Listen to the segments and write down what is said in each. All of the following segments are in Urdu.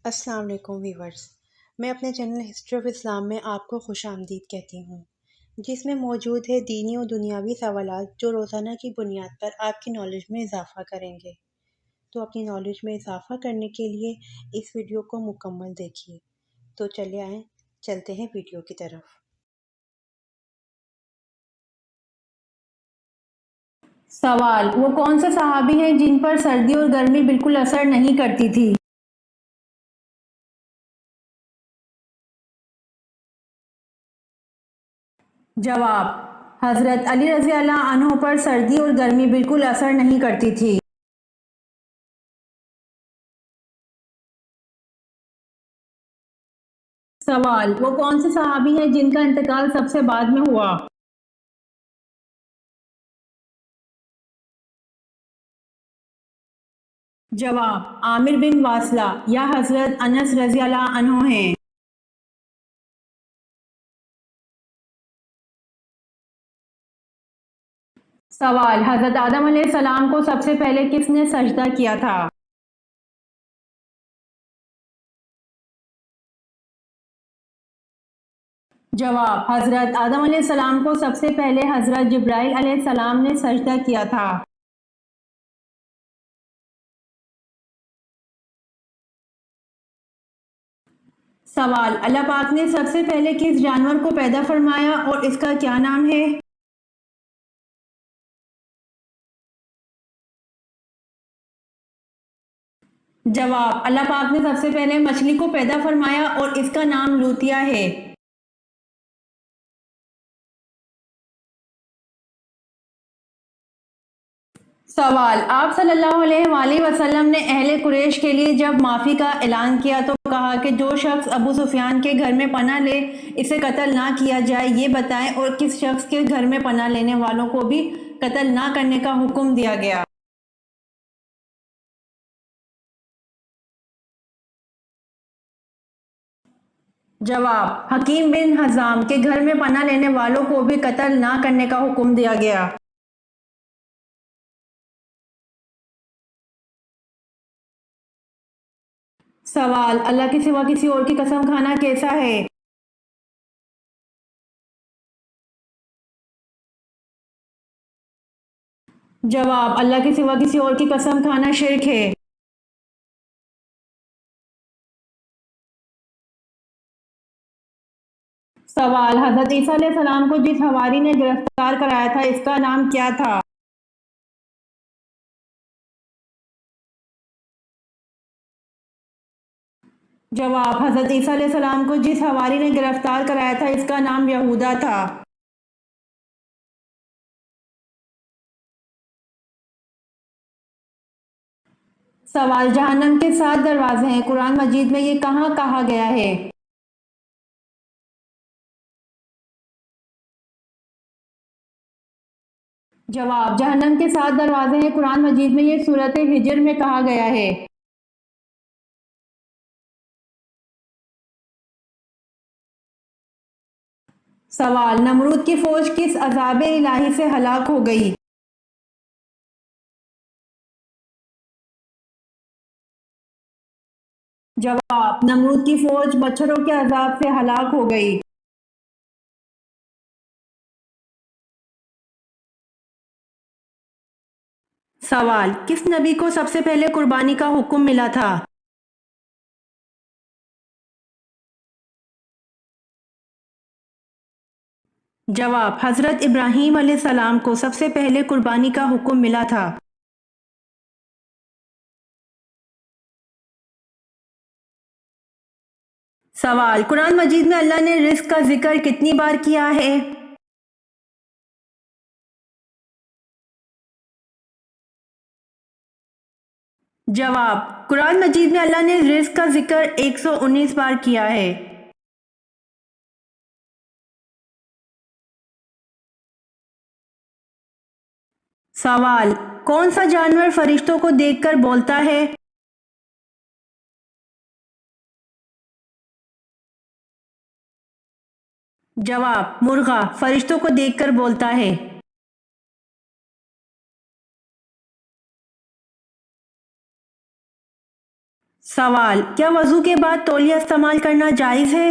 السلام علیکم ویورز، میں اپنے چینل ہسٹری آف اسلام میں آپ کو خوش آمدید کہتی ہوں، جس میں موجود ہے دینی و دنیاوی سوالات جو روزانہ کی بنیاد پر آپ کی نالج میں اضافہ کریں گے۔ تو اپنی نالج میں اضافہ کرنے کے لیے اس ویڈیو کو مکمل دیکھیے۔ تو چلے آئیں، چلتے ہیں ویڈیو کی طرف۔ سوال: وہ کون سے صحابی ہیں جن پر سردی اور گرمی بالکل اثر نہیں کرتی تھی؟ جواب: حضرت علی رضی اللہ عنہ پر سردی اور گرمی بالکل اثر نہیں کرتی تھی۔ سوال: وہ کون سے صحابی ہیں جن کا انتقال سب سے بعد میں ہوا؟ جواب: عامر بن واصلہ یا حضرت انس رضی اللہ عنہ ہیں۔ سوال: حضرت آدم علیہ السلام کو سب سے پہلے کس نے سجدہ کیا تھا؟ جواب: حضرت آدم علیہ السلام کو سب سے پہلے حضرت جبرائیل علیہ السلام نے سجدہ کیا تھا۔ سوال: اللہ پاک نے سب سے پہلے کس جانور کو پیدا فرمایا اور اس کا کیا نام ہے؟ جواب: اللہ پاک نے سب سے پہلے مچھلی کو پیدا فرمایا اور اس کا نام لوتیا ہے۔ سوال: آپ صلی اللہ علیہ وآلہ وسلم نے اہل قریش کے لیے جب معافی کا اعلان کیا تو کہا کہ جو شخص ابو سفیان کے گھر میں پناہ لے اسے قتل نہ کیا جائے، یہ بتائیں، اور کس شخص کے گھر میں پناہ لینے والوں کو بھی قتل نہ کرنے کا حکم دیا گیا؟ جواب: حکیم بن حزام کے گھر میں پناہ لینے والوں کو بھی قتل نہ کرنے کا حکم دیا گیا۔ سوال: اللہ کے سوا کسی اور کی قسم کھانا کیسا ہے؟ جواب: اللہ کے سوا کسی اور کی قسم کھانا شرک ہے۔ سوال: حضرت عیسیٰ علیہ السلام کو جس حواری نے گرفتار کرایا تھا اس کا نام کیا تھا؟ جواب: حضرت عیسیٰ علیہ السلام کو جس حواری نے گرفتار کرایا تھا اس کا نام یہودا تھا۔ سوال: جہنم کے 7 دروازے ہیں، قرآن مجید میں یہ کہاں کہا گیا ہے؟ جواب: جہنم کے 7 دروازے ہیں، قرآن مجید میں یہ سورۃ حجر میں کہا گیا ہے۔ سوال: نمرود کی فوج کس عذاب الہی سے ہلاک ہو گئی؟ جواب: نمرود کی فوج مچھروں کے عذاب سے ہلاک ہو گئی۔ سوال: کس نبی کو سب سے پہلے قربانی کا حکم ملا تھا؟ جواب: حضرت ابراہیم علیہ السلام کو سب سے پہلے قربانی کا حکم ملا تھا۔ سوال: قرآن مجید میں اللہ نے رزق کا ذکر کتنی بار کیا ہے؟ جواب: قرآن مجید میں اللہ نے رزق کا ذکر 119 بار کیا ہے۔ سوال: کون سا جانور فرشتوں کو دیکھ کر بولتا ہے؟ جواب: مرغا فرشتوں کو دیکھ کر بولتا ہے۔ سوال: کیا وضو کے بعد تولیہ استعمال کرنا جائز ہے؟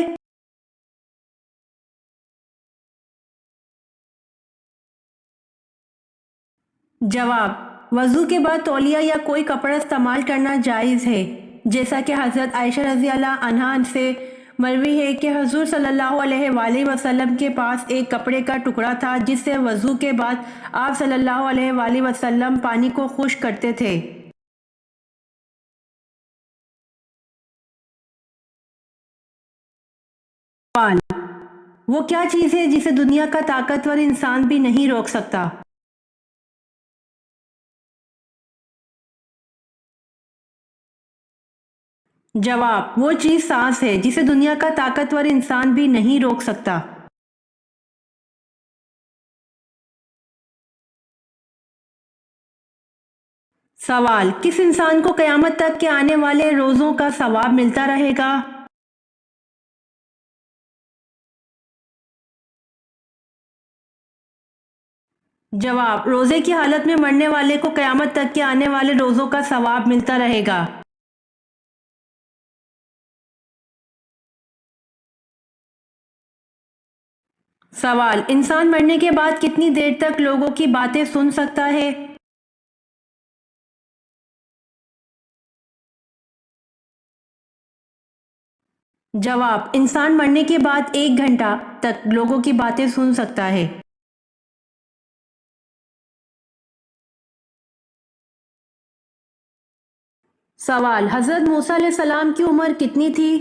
جواب: وضو کے بعد تولیہ یا کوئی کپڑا استعمال کرنا جائز ہے، جیسا کہ حضرت عائشہ رضی اللہ عنہا سے مروی ہے کہ حضور صلی اللہ علیہ وآلہ وسلم کے پاس ایک کپڑے کا ٹکڑا تھا جس سے وضو کے بعد آپ صلی اللہ علیہ وآلہ وسلم پانی کو خشک کرتے تھے۔ سوال: وہ کیا چیز ہے جسے دنیا کا طاقتور انسان بھی نہیں روک سکتا؟ جواب: وہ چیز سانس ہے جسے دنیا کا طاقتور انسان بھی نہیں روک سکتا۔ سوال: کس انسان کو قیامت تک کے آنے والے روزوں کا ثواب ملتا رہے گا؟ جواب: روزے کی حالت میں مرنے والے کو قیامت تک کے آنے والے روزوں کا ثواب ملتا رہے گا۔ سوال: انسان مرنے کے بعد کتنی دیر تک لوگوں کی باتیں سن سکتا ہے؟ جواب: انسان مرنے کے بعد 1 گھنٹہ تک لوگوں کی باتیں سن سکتا ہے۔ سوال: حضرت موسیٰ علیہ السلام کی عمر کتنی تھی؟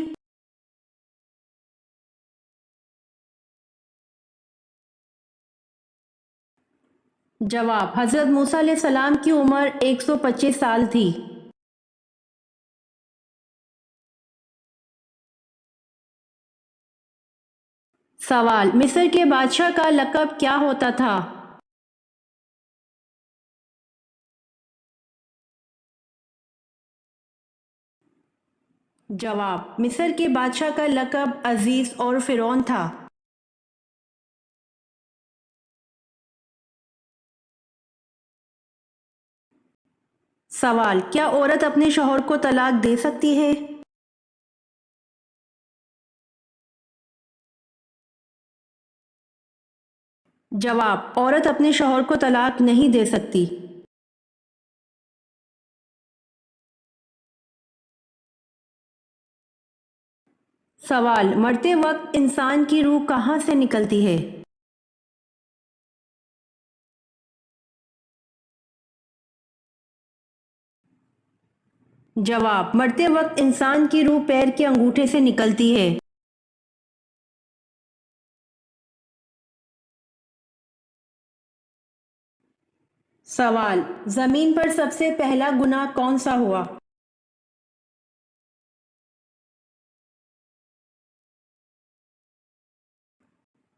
جواب: حضرت موسیٰ علیہ السلام کی عمر 125 سال تھی۔ سوال: مصر کے بادشاہ کا لقب کیا ہوتا تھا؟ جواب: مصر کے بادشاہ کا لقب عزیز اور فرعون تھا۔ سوال: کیا عورت اپنے شوہر کو طلاق دے سکتی ہے؟ جواب: عورت اپنے شوہر کو طلاق نہیں دے سکتی۔ سوال: مرتے وقت انسان کی روح کہاں سے نکلتی ہے؟ جواب: مرتے وقت انسان کی روح پیر کے انگوٹھے سے نکلتی ہے۔ سوال: زمین پر سب سے پہلا گناہ کون سا ہوا؟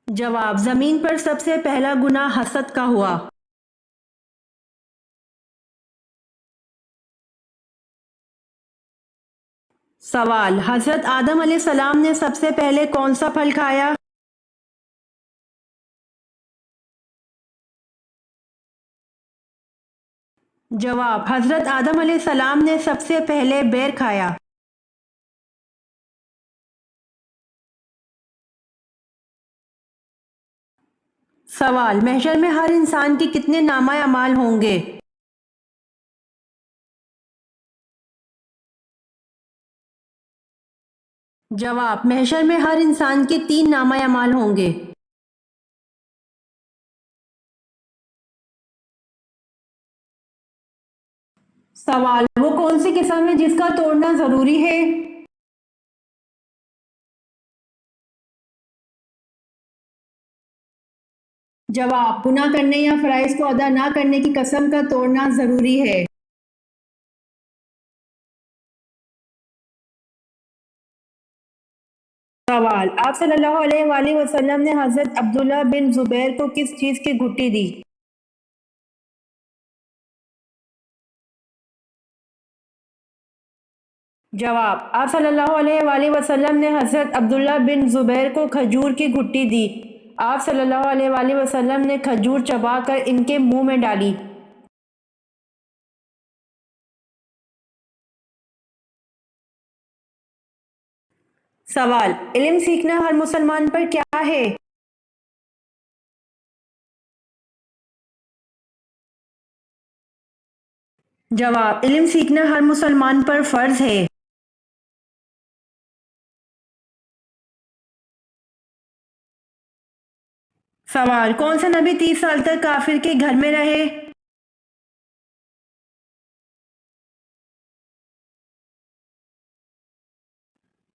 جواب: زمین پر سب سے پہلا گناہ حسد کا ہوا۔ سوال: حضرت آدم علیہ السلام نے سب سے پہلے کون سا پھل کھایا؟ جواب: حضرت آدم علیہ السلام نے سب سے پہلے بیر کھایا۔ سوال: محشر میں ہر انسان کے کتنے نامہ اعمال ہوں گے؟ جواب: محشر میں ہر انسان کے 3 نامہ اعمال ہوں گے۔ سوال: وہ کون سی قسم ہے جس کا توڑنا ضروری ہے؟ جواب: گناہ کرنے یا فرائض کو ادا نہ کرنے کی قسم کا توڑنا ضروری ہے۔ سوال: آپ صلی اللہ علیہ وآلہ وسلم نے حضرت عبداللہ بن زبیر کو کس چیز کی گھٹی دی؟ جواب: آپ صلی اللہ علیہ وآلہ وسلم نے حضرت عبداللہ بن زبیر کو کھجور کی گھٹی دی۔ آپ صلی اللہ علیہ وآلہ وسلم نے کھجور چبا کر ان کے منہ میں ڈالی۔ سوال: علم سیکھنا ہر مسلمان پر کیا ہے؟ جواب: علم سیکھنا ہر مسلمان پر فرض ہے۔ سوال: کون سے نبی 30 سال تک کافر کے گھر میں رہے؟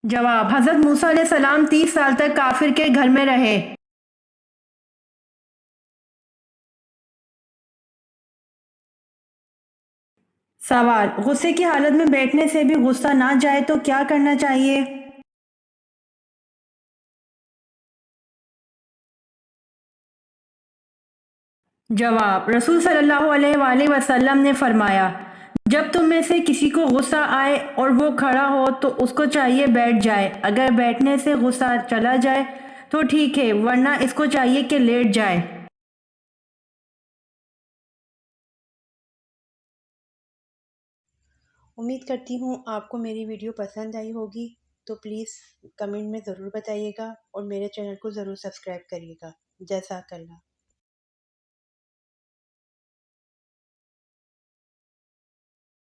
جواب: حضرت موسیٰ علیہ السلام 30 سال تک کافر کے گھر میں رہے۔ سوال: غصے کی حالت میں بیٹھنے سے بھی غصہ نہ جائے تو کیا کرنا چاہیے؟ جواب: رسول صلی اللہ علیہ وآلہ وسلم نے فرمایا، جب تم میں سے کسی کو غصہ آئے اور وہ کھڑا ہو تو اس کو چاہیے بیٹھ جائے، اگر بیٹھنے سے غصہ چلا جائے تو ٹھیک ہے، ورنہ اس کو چاہیے کہ لیٹ جائے۔ امید کرتی ہوں آپ کو میری ویڈیو پسند آئی ہوگی، تو پلیز کمنٹ میں ضرور بتائیے گا اور میرے چینل کو ضرور سبسکرائب کریے گا۔ جزاک اللہ۔